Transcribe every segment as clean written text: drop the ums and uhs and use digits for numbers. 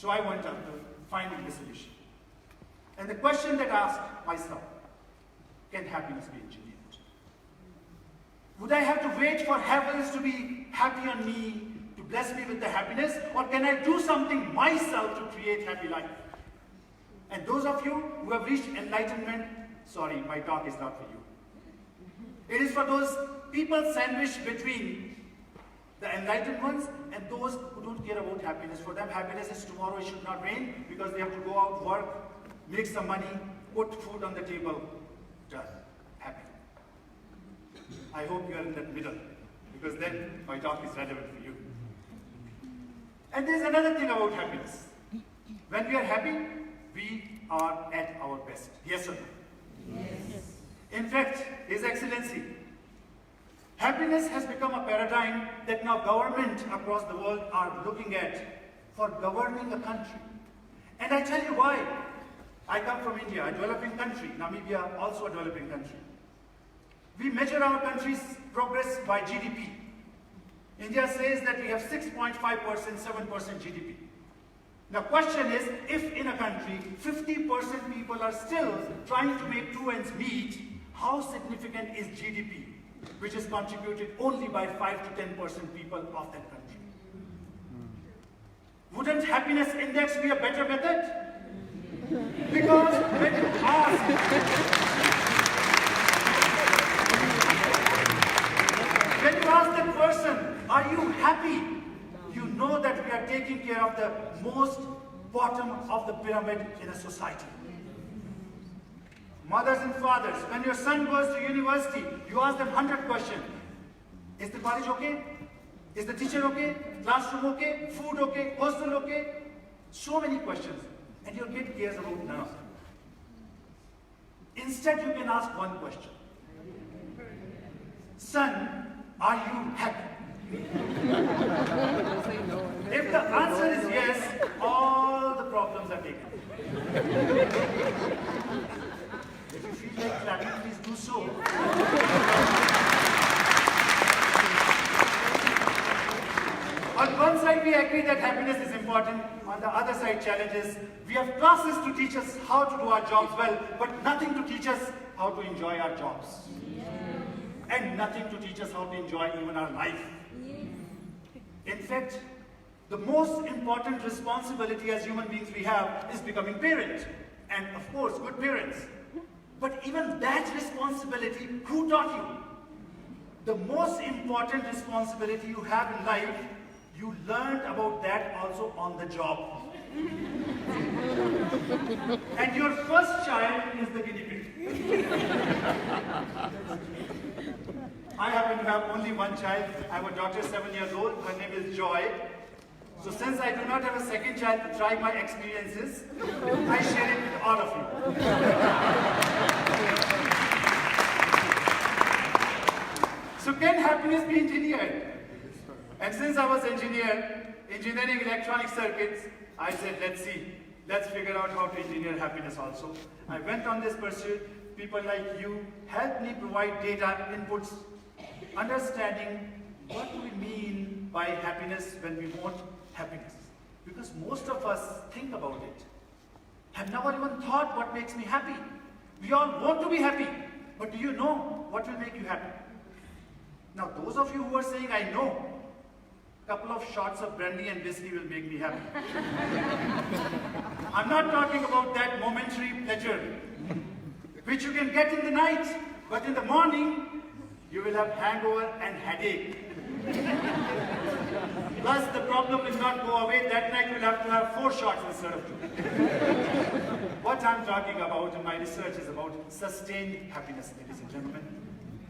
So I went up to find the solution. And the question that I asked myself, can happiness be engineered? Would I have to wait for heavens to be happy on me, to bless me with the happiness, or can I do something myself to create happy life? And those of you who have reached enlightenment, sorry, my talk is not for you. It is for those people sandwiched between the enlightened ones and those who don't care about happiness. For them, happiness is tomorrow it should not rain because they have to go out, work, make some money, put food on the table, done, happy. I hope you are in that middle, because then my talk is relevant for you. And there's another thing about happiness. When we are happy, we are at our best. Yes or no? Yes. In fact, His Excellency, happiness has become a paradigm that now government across the world are looking at for governing a country. And I tell you why. I come from India, a developing country. Namibia, also a developing country. We measure our country's progress by GDP. India says that we have 6.5%, 7% GDP. Now, question is, if in a country 50% people are still trying to make two ends meet, how significant is GDP, which is contributed only by 5 to 10% people of that country? Wouldn't happiness index be a better method? Because when you ask, that person, are you happy? You know that we are taking care of the most bottom of the pyramid in a society. Mothers and fathers, when your son goes to university, you ask them 100 questions. Is the college okay? Is the teacher okay? Classroom okay? Food okay? Hostel okay? So many questions. And your kid cares about none of them. Instead, you can ask one question. Son, are you happy? If the answer is yes, all the problems are taken. If you feel like clapping, please do so. On one side, we agree that happiness is important. On the other side, challenges. We have classes to teach us how to do our jobs well, but nothing to teach us how to enjoy our jobs. And nothing to teach us how to enjoy even our life. In fact, the most important responsibility as human beings we have is becoming parents. And of course, good parents. But even that responsibility, who taught you? The most important responsibility you have in life, you learned about that also on the job. And your first child is the guinea pig. I happen to have only one child. I have a daughter 7 years old. Her name is Joy. So since I do not have a second child to try my experiences, I share it with all of you. So can happiness be engineered? And since I was engineering electronic circuits, I said, let's see, let's figure out how to engineer happiness also. I went on this pursuit. People like you helped me provide data inputs, understanding what do we mean by happiness when we want happiness. Because most of us think about it, have never even thought what makes me happy. We all want to be happy, but do you know what will make you happy? Now those of you who are saying, I know, a couple of shots of brandy and whiskey will make me happy. I'm not talking about that momentary pleasure, which you can get in the night, but in the morning, you will have hangover and headache. Plus, the problem will not go away. That night, you'll have to have 4 shots instead of 2. What I'm talking about in my research is about sustained happiness, ladies and gentlemen.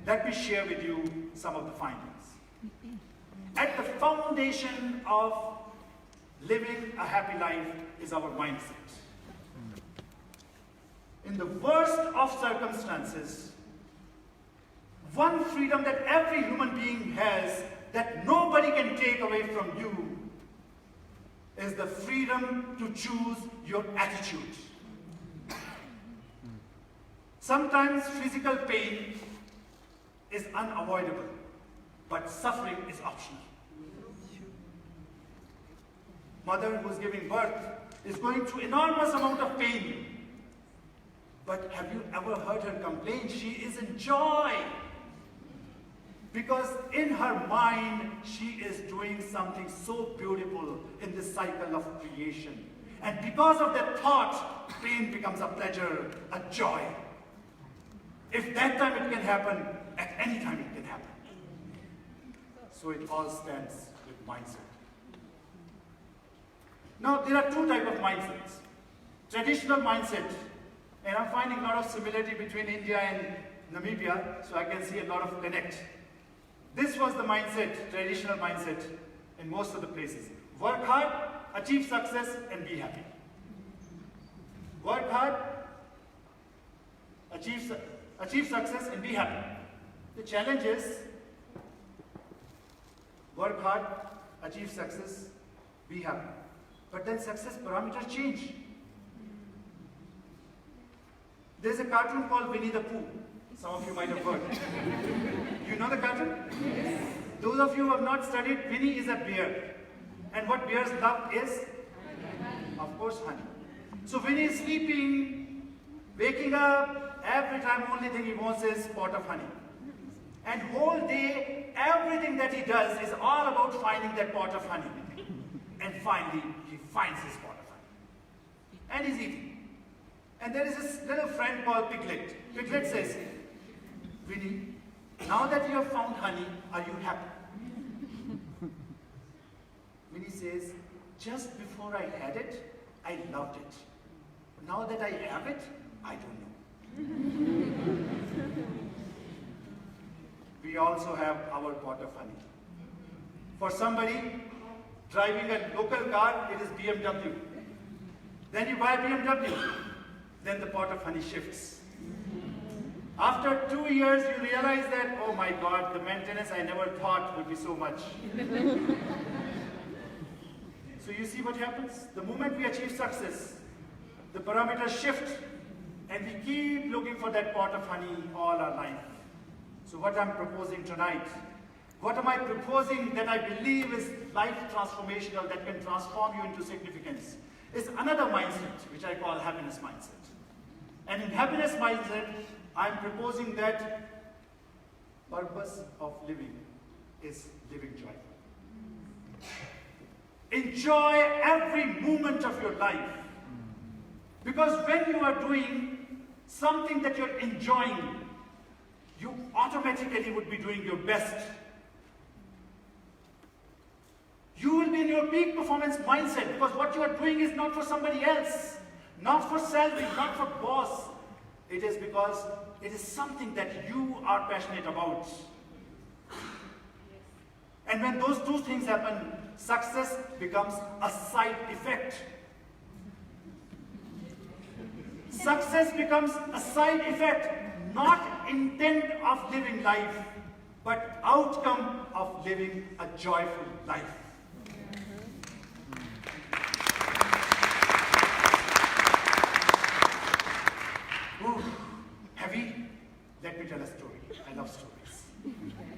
Let me share with you some of the findings. At the foundation of living a happy life is our mindset. In the worst of circumstances, one freedom that every human being has that nobody can take away from you is the freedom to choose your attitude. Sometimes physical pain is unavoidable, but suffering is optional. mother who is giving birth is going through enormous amount of pain. But have you ever heard her complain? She is in joy. Because in her mind, she is doing something so beautiful in this cycle of creation. And because of that thought, pain becomes a pleasure, a joy. If that time it can happen, at any time it can happen. So it all stands with mindset. Now, there are two types of mindsets. Traditional mindset, and I'm finding a lot of similarity between India and Namibia, so I can see a lot of connect. This was the mindset, traditional mindset, in most of the places. Work hard, achieve success, and be happy. Work hard, achieve success, and be happy. The challenge is, work hard, achieve success, be happy. But then success parameters change. There's a cartoon called Winnie the Pooh. Some of you might have heard. You know the cartoon? Yes. Those of you who have not studied, Winnie is a bear. And what bears love is? Honey. Of course, honey. So Winnie is sleeping, waking up, every time only thing he wants is pot of honey. And whole day, everything that he does is all about finding that pot of honey. And finally, he finds his pot of honey. And he's eating. And there is this little friend called Piglet. Piglet says, Winnie, now that you have found honey, are you happy? Winnie says, just before I had it, I loved it. Now that I have it, I don't know. We also have our pot of honey. For somebody driving a local car, it is BMW. Then you buy BMW. Then the pot of honey shifts. After 2 years, you realize that, oh my God, the maintenance I never thought would be so much. So you see what happens? The moment we achieve success, the parameters shift, and we keep looking for that pot of honey all our life. So what I'm proposing tonight, what am I proposing that I believe is life transformational, that can transform you into significance, is another mindset, which I call happiness mindset. And in happiness mindset, I'm proposing that purpose of living is living joyfully. Enjoy every moment of your life. Because when you are doing something that you're enjoying, you automatically would be doing your best. You will be in your peak performance mindset because what you are doing is not for somebody else, not for salary, not for boss. It is because it is something that you are passionate about. And when those two things happen, success becomes a side effect. Success becomes a side effect, not intent of living life, but outcome of living a joyful life. Ooh, heavy? Let me tell a story. I love stories.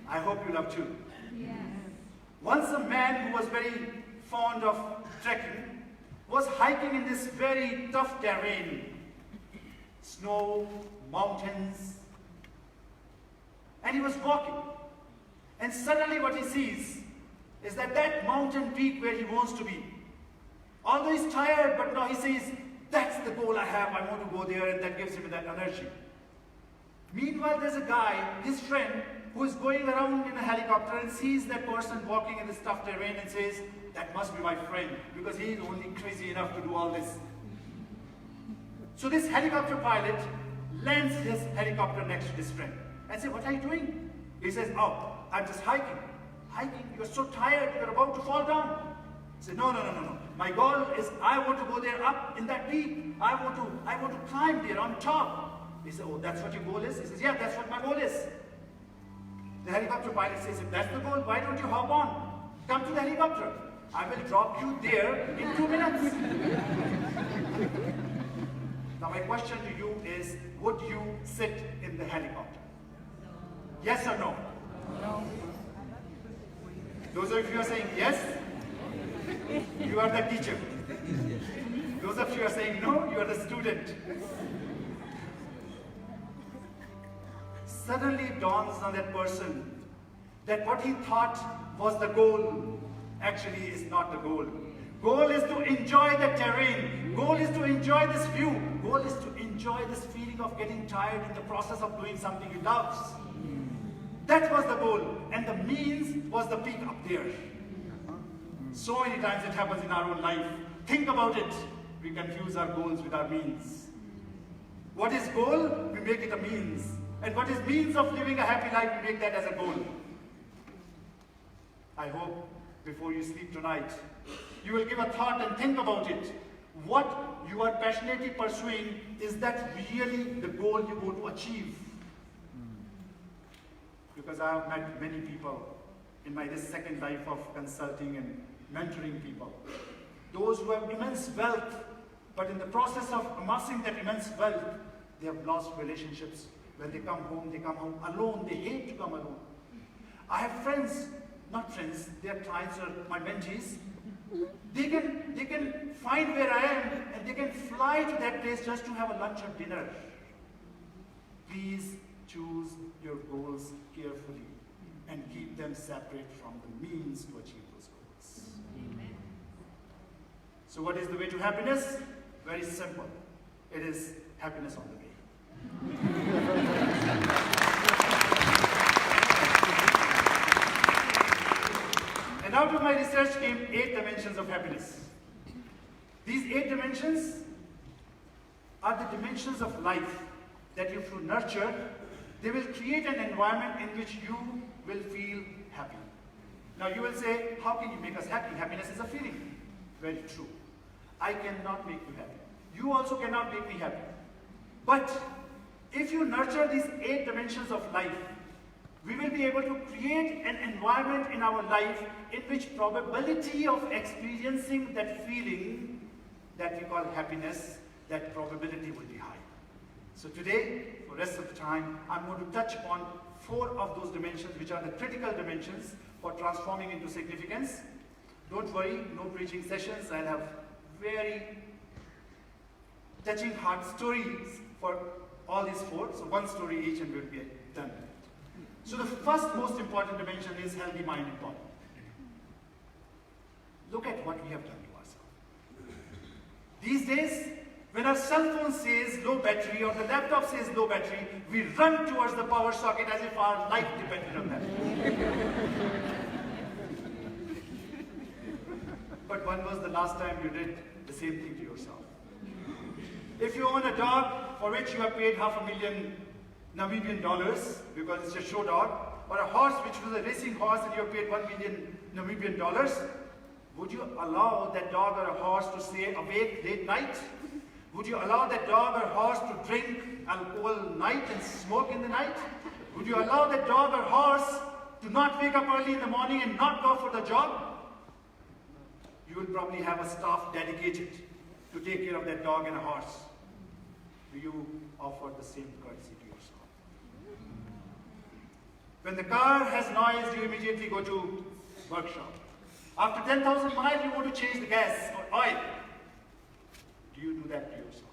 I hope you love too. Yes. Once a man who was very fond of trekking was hiking in this very tough terrain. Snow, mountains, and he was walking. And suddenly what he sees is that mountain peak where he wants to be. Although he's tired, but now he says, that's the goal I have, I want to go there, and that gives him that energy. Meanwhile, there's a guy, his friend, who is going around in a helicopter and sees that person walking in this tough terrain and says, that must be my friend, because he is only crazy enough to do all this. So this helicopter pilot lands his helicopter next to his friend and says, what are you doing? He says, oh, I'm just hiking. Hiking? You're so tired, you're about to fall down. He said, no. My goal is I want to go there up in that peak. I want to climb there on top. He said, oh, that's what your goal is? He says, yeah, that's what my goal is. The helicopter pilot says, if that's the goal, why don't you hop on? Come to the helicopter. I will drop you there in 2 minutes. Now my question to you is, would you sit in the helicopter? No. Yes or no? No. Those of you are saying yes? You are the teacher. Those of you are saying no, you are the student. Suddenly it dawns on that person that what he thought was the goal actually is not the goal. Goal is to enjoy the terrain. Goal is to enjoy this view. Goal is to enjoy this feeling of getting tired in the process of doing something he loves. That was the goal. And the means was the peak up there. So many times it happens in our own life. Think about it. We confuse our goals with our means. What is goal? We make it a means. And what is means of living a happy life? We make that as a goal. I hope before you sleep tonight, you will give a thought and think about it. What you are passionately pursuing, is that really the goal you want to achieve? Because I have met many people in this second life of consulting and mentoring people. Those who have immense wealth, but in the process of amassing that immense wealth, they have lost relationships. When they come home alone. They hate to come alone. I have friends, not friends, they are clients or my mentees. They can find where I am and they can fly to that place just to have a lunch or dinner. Please choose your goals carefully and keep them separate from the means to achieve those goals. Amen. So what is the way to happiness? Very simple. It is happiness on the way. And out of my research came 8 dimensions of happiness. These 8 dimensions are the dimensions of life that if you nurture, they will create an environment in which you will feel happy. Now you will say, how can you make us happy? Happiness is a feeling. Very true. I cannot make you happy. You also cannot make me happy. But if you nurture these 8 dimensions of life, we will be able to create an environment in our life in which probability of experiencing that feeling that we call happiness, that probability will be high. So today, for the rest of the time, I'm going to touch upon 4 of those dimensions, which are the critical dimensions for transforming into significance. Don't worry, no preaching sessions. I'll have very touching heart stories for all these 4. So one story each and we'll be done. So the first most important dimension is healthy mind and body. Look at what we have done to ourselves. These days, when our cell phone says low battery or the laptop says low battery, we run towards the power socket as if our life depended on that. But when was the last time you did the same thing to yourself? If you own a dog for which you have paid $500,000 Namibian dollars because it's a show dog, or a horse which was a racing horse and you have paid $1 million Namibian dollars, would you allow that dog or a horse to stay awake late night? Would you allow that dog or horse to drink alcohol night and smoke in the night? Would you allow that dog or horse to not wake up early in the morning and not go for the job? You will probably have a staff dedicated to take care of that dog and a horse. Do you offer the same courtesy to yourself? When the car has noise, you immediately go to workshop. After 10,000 miles, you want to change the gas or oil. Do you do that to yourself?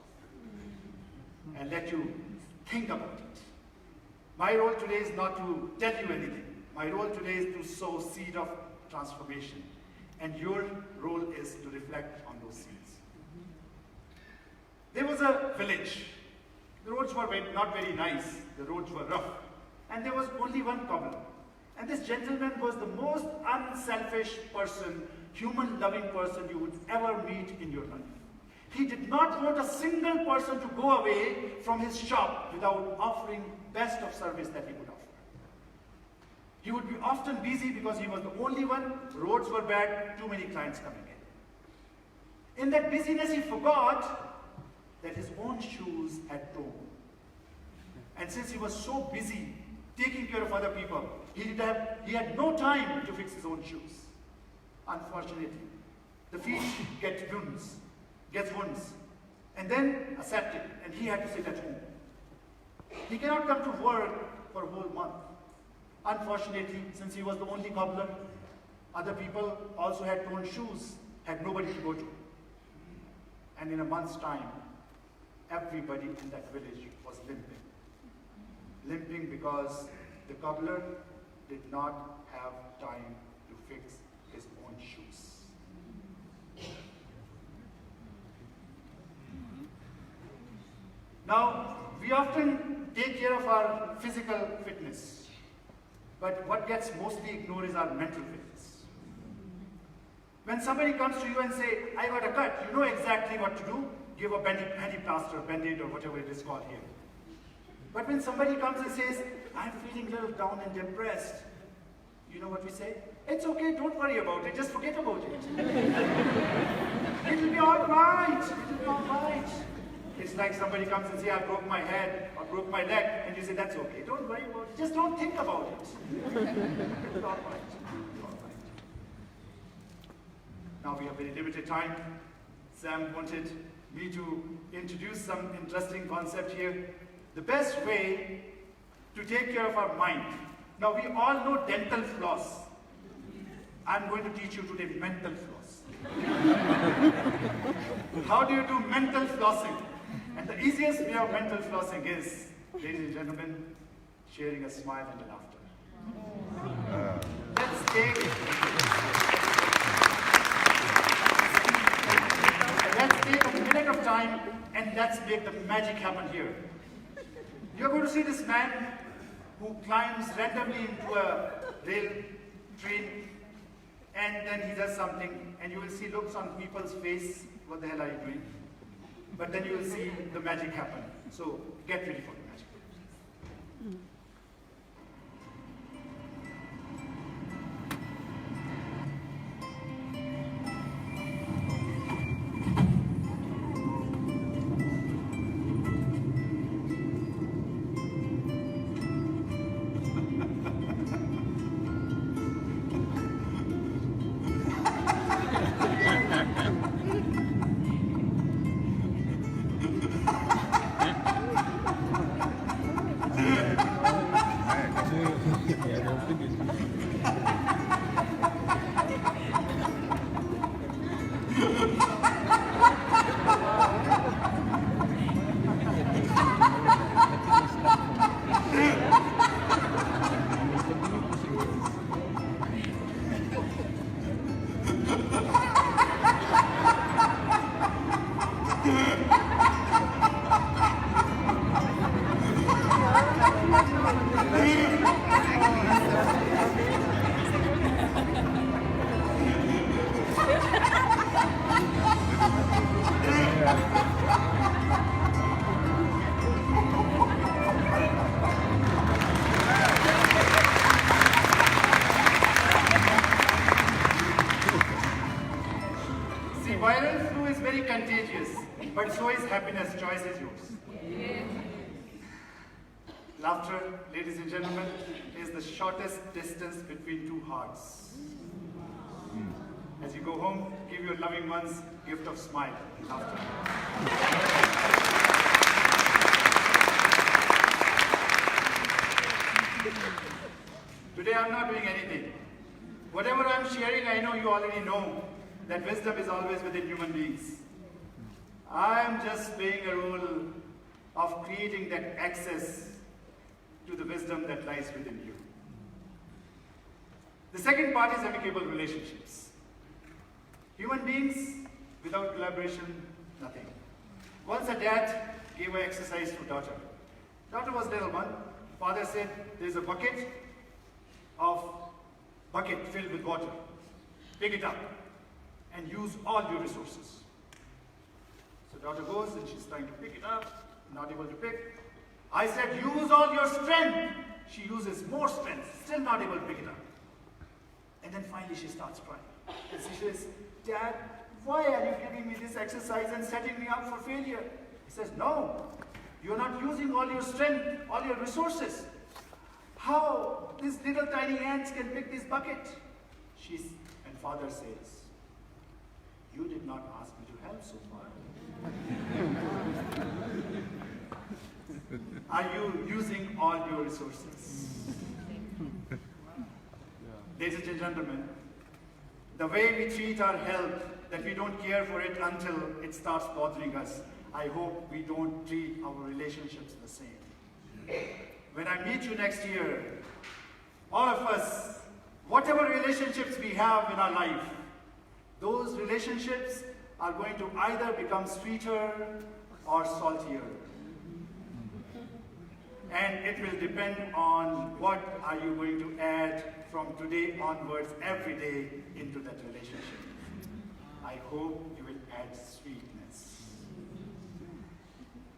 And let you think about it. My role today is not to tell you anything. My role today is to sow seed of transformation. And your role is to reflect on those seeds. There was a village. The roads were not very nice. The roads were rough. And there was only one problem. And this gentleman was the most unselfish person, human-loving person you would ever meet in your life. He did not want a single person to go away from his shop without offering best of service that he could offer. He would be often busy because he was the only one, roads were bad, too many clients coming in. In that busyness, he forgot that his own shoes had torn. And since he was so busy taking care of other people, he had no time to fix his own shoes. Unfortunately, the feet gets wounds, and then a septic, and he had to sit at home. He cannot come to work for a whole month. Unfortunately, since he was the only cobbler, Other people also had torn shoes, had nobody to go to. And in a month's time, everybody in that village was limping. Limping because the cobbler did not have time to fix his own shoes. Now, we often take care of our physical fitness, but what gets mostly ignored is our mental fitness. When somebody comes to you and say, I got a cut, you know exactly what to do. Give a handy plaster, band-aid, or whatever it is called here. But when somebody comes and says, I'm feeling a little down and depressed, you know what we say? It's okay, don't worry about it, just forget about it. It'll be all right, it'll be all right. It's like somebody comes and says, I broke my head or broke my leg, and you say, that's okay, don't worry about it, just don't think about it. It's all right, it's all right. Now we have very limited time. Sam wanted me to introduce some interesting concept here. The best way to take care of our mind. Now we all know dental floss. I'm going to teach you today mental floss. How do you do mental flossing? And the easiest way of mental flossing is, ladies and gentlemen, sharing a smile and a laughter. Let's take a minute of time and let's make the magic happen here. You're going to see this man who climbs randomly into a rail train, and then he does something, and you will see looks on people's face, what the hell are you doing? But then you will see the magic happen. So get ready for the magic. But so is happiness, choice is yours. Laughter, ladies and gentlemen, is the shortest distance between two hearts. As you go home, give your loving ones gift of smile, laughter. Today I'm not doing anything. Whatever I'm sharing, I know you already know that wisdom is always within human beings. I'm just playing a role of creating that access to the wisdom that lies within you. The second part is amicable relationships. Human beings, without collaboration, nothing. Once a dad gave an exercise to daughter. Daughter was little one. Father said, there's a bucket filled with water. Pick it up and use all your resources. So daughter goes and she's trying to pick it up, not able to pick. I said, use all your strength. She uses more strength, still not able to pick it up. And then finally she starts crying. And she says, Dad, why are you giving me this exercise and setting me up for failure? He says, no, you're not using all your strength, all your resources. How these little tiny ants can pick this bucket? And father says, you did not ask me to help so far. Are you using all your resources? Ladies and gentlemen, the way we treat our health, that we don't care for it until it starts bothering us. I hope we don't treat our relationships the same. When I meet you next year, all of us, whatever relationships we have in our life, those relationships are going to either become sweeter or saltier. And it will depend on what are you going to add from today onwards every day into that relationship. I hope you will add sweetness.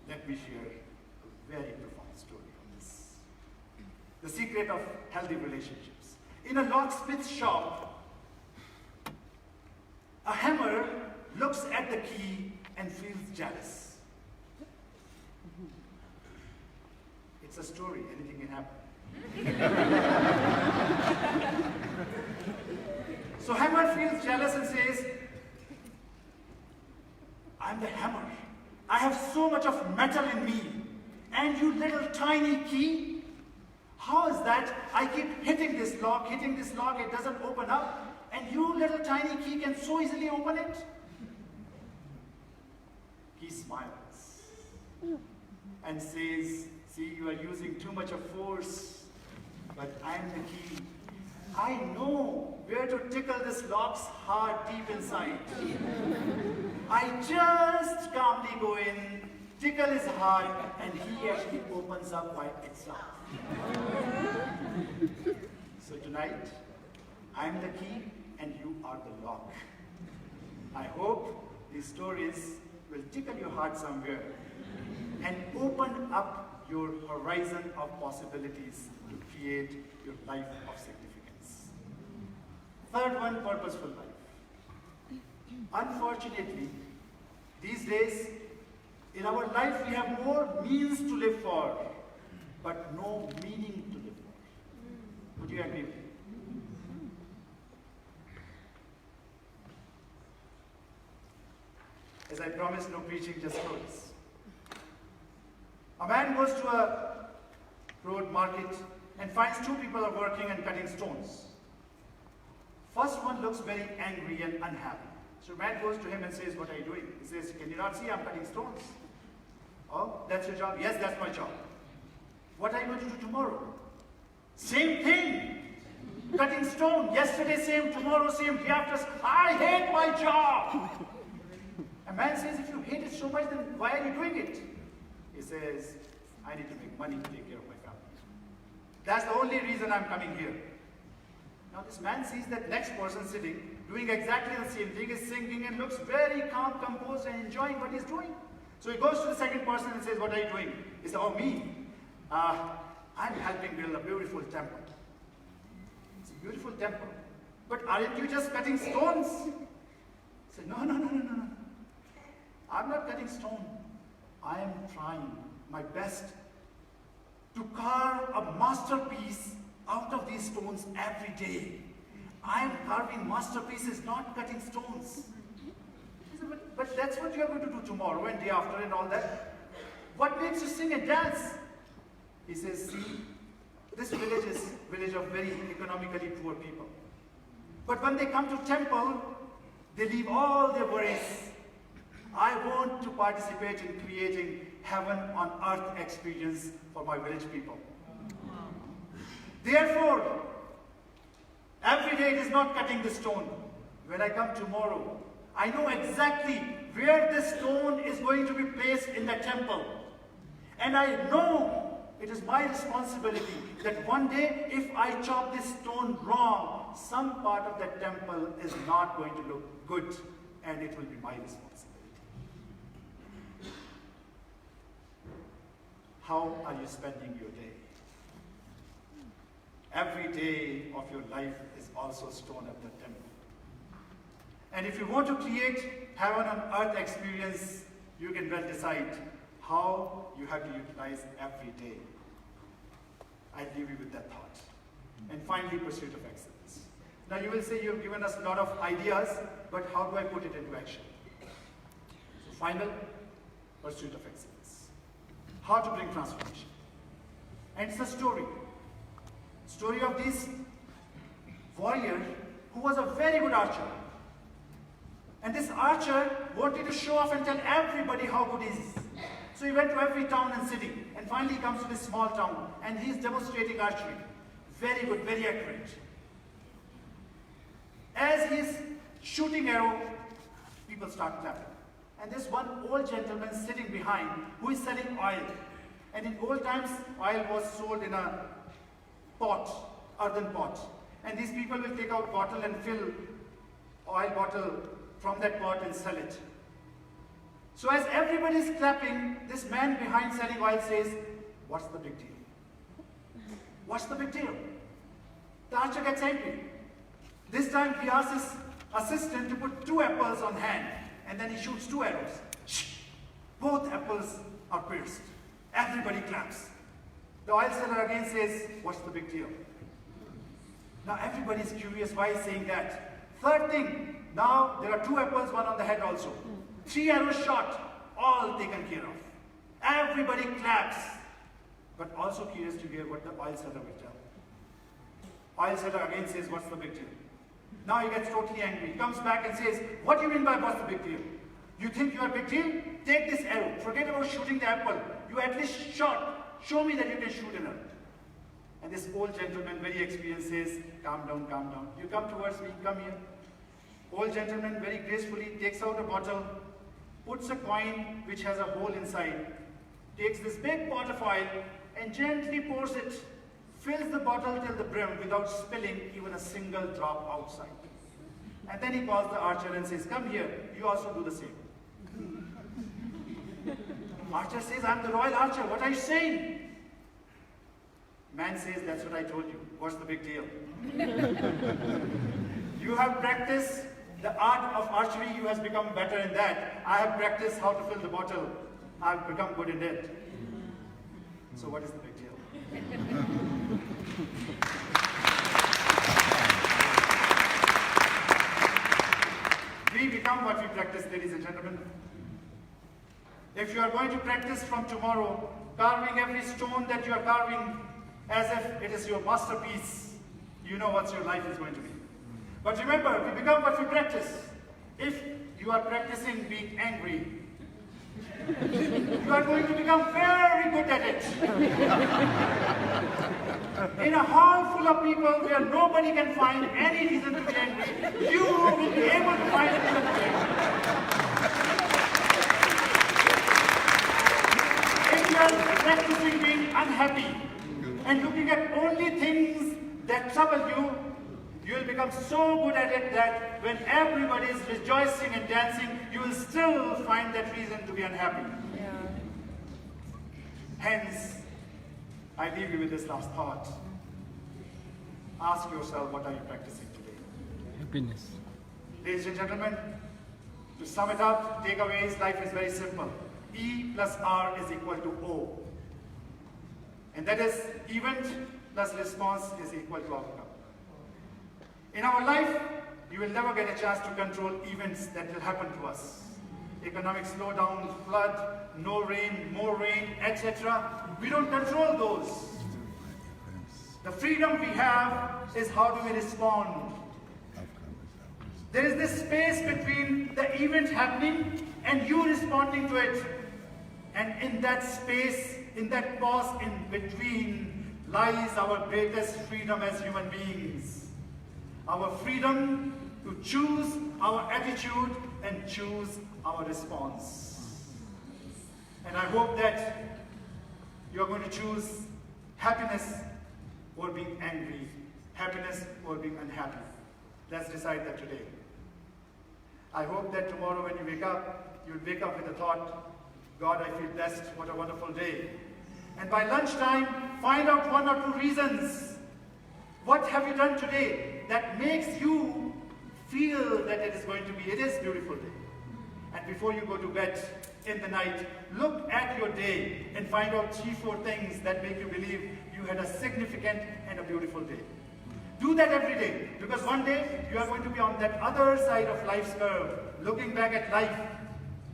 Let me share a very profound story on this. The secret of healthy relationships. In a locksmith shop, a hammer looks at the key and feels jealous. It's a story, anything can happen. So hammer feels jealous and says, I'm the hammer. I have so much of metal in me. And you little tiny key? How is that? I keep hitting this lock, it doesn't open up. And you little tiny key can so easily open it? He smiles and says, see, you are using too much of force, but I'm the key. I know where to tickle this lock's heart deep inside. I just calmly go in, tickle his heart, and he actually opens up by itself. So tonight, I'm the key and you are the lock. I hope these stories will tickle your heart somewhere and open up your horizon of possibilities to create your life of significance. Third one, purposeful life. Unfortunately, these days, in our life we have more means to live for, but no meaning to live for. Would you agree with me? As I promised, no preaching, just stories. A man goes to a road market and finds two people are working and cutting stones. First one looks very angry and unhappy. So man goes to him and says, what are you doing? He says, can you not see I'm cutting stones? Oh, that's your job? Yes, that's my job. What are you going to do tomorrow? Same thing. Cutting stone. Yesterday same, tomorrow same, day after. I hate my job. A man says, if you hate it so much, then why are you doing it? He says, I need to make money to take care of my family. That's the only reason I'm coming here. Now this man sees that next person sitting, doing exactly the same thing, is singing and looks very calm, composed and enjoying what he's doing. So he goes to the second person and says, what are you doing? He says, oh, me? I'm helping build a beautiful temple. It's a beautiful temple. But aren't you just cutting stones? He said, no. I'm not cutting stone. I am trying my best to carve a masterpiece out of these stones every day. I am carving masterpieces, not cutting stones. He said, but that's what you're going to do tomorrow and day after and all that. What makes you sing and dance? He says, see, this village is a village of very economically poor people. But when they come to temple, they leave all their worries. I want to participate in creating heaven on earth experience for my village people. Therefore, every day it is not cutting the stone. When I come tomorrow, I know exactly where this stone is going to be placed in the temple. And I know it is my responsibility that one day, if I chop this stone wrong, some part of the temple is not going to look good, and it will be my responsibility. How are you spending your day? Every day of your life is also stone at the temple. And if you want to create heaven on earth experience, you can well decide how you have to utilize every day. I leave you with that thought. And finally, pursuit of excellence. Now you will say, you've given us a lot of ideas, but how do I put it into action? So final, pursuit of excellence. How to bring transformation. And it's a story. Story of this warrior who was a very good archer. And this archer wanted to show off and tell everybody how good he is. So he went to every town and city, and finally he comes to this small town, and he's demonstrating archery. Very good, very accurate. As he's shooting arrow, people start clapping. And there's one old gentleman sitting behind who is selling oil. And in old times, oil was sold in a pot, earthen pot. And these people will take out bottle and fill oil bottle from that pot and sell it. So as everybody is clapping, this man behind selling oil says, "What's the big deal? What's the big deal?" The archer gets angry. This time he asks his assistant to put 2 apples on hand, and then he shoots 2 arrows. Both apples are pierced. Everybody claps. The oil seller again says, "What's the big deal?" Now everybody is curious why he's saying that. Third thing, now there are 2 apples, 1 on the head also. 3 arrows shot, all taken care of. Everybody claps, but also curious to hear what the oil seller will tell. Oil seller again says, "What's the big deal?" Now he gets totally angry. He comes back and says, "What do you mean by what's the big deal? You think you are a big deal? Take this arrow. Forget about shooting the apple. You at least shot. Show me that you can shoot an arrow." And this old gentleman, very experienced, says, "Calm down, calm down. You come towards me, come here." Old gentleman very gracefully takes out a bottle, puts a coin which has a hole inside, takes this big pot of oil and gently pours it, fills the bottle till the brim without spilling even a single drop outside. And then he calls the archer and says, "Come here, you also do the same." Archer says, "I'm the royal archer, what are you saying?" Man says, "That's what I told you. What's the big deal?" You have practiced the art of archery, you have become better in that. I have practiced how to fill the bottle. I've become good in it. So what is the big deal? We become what we practice, ladies and gentlemen. If you are going to practice from tomorrow, carving every stone that you are carving as if it is your masterpiece, you know what your life is going to be. But remember, we become what we practice. If you are practicing being angry, you are going to become very good at it. In a hall full of people where nobody can find any reason to be angry, you will be able to find a reason to be angry. If you are practicing being unhappy and looking at only things that trouble you, you will become so good at it that when everybody is rejoicing and dancing, you will still find that reason to be unhappy. Yeah. Hence, I leave you with this last thought. Ask yourself, what are you practicing today? Happiness. Ladies and gentlemen, to sum it up, takeaways, life is very simple. E plus R is equal to O. And that is event plus response is equal to outcome. In our life, you will never get a chance to control events that will happen to us. Economic slowdown, flood, no rain, more rain, etc. We don't control those. The freedom we have is how do we respond. There is this space between the event happening and you responding to it. And in that space, in that pause in between, lies our greatest freedom as human beings. Our freedom to choose our attitude and choose our response. And I hope that you're going to choose happiness or being angry, happiness or being unhappy. Let's decide that today. I hope that tomorrow when you wake up, you'll wake up with the thought, God, I feel blessed, what a wonderful day. And by lunchtime, find out 1 or 2 reasons. What have you done today that makes you feel that it is going to be, it is a beautiful day. And before you go to bed in the night, look at your day and find out 3, 4 things that make you believe you had a significant and a beautiful day. Do that every day, because one day you are going to be on that other side of life's curve, looking back at life.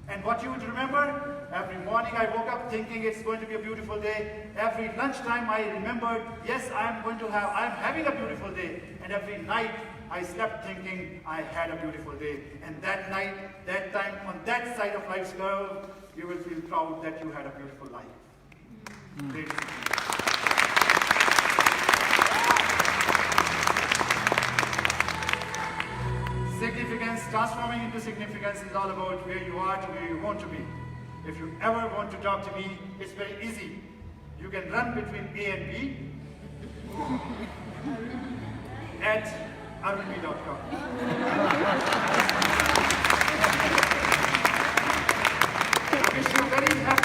And what you would remember, every morning I woke up thinking it's going to be a beautiful day. Every lunchtime I remembered, yes, I'm having a beautiful day. And every night I slept thinking I had a beautiful day. And that night, that time, on that side of life's curve, you will feel proud that you had a beautiful life. Ladies and gentlemen. Significance, transforming into significance is all about where you are to where you want to be. If you ever want to talk to me, it's very easy. You can run between A and B at arunb.com. I wish you a very happy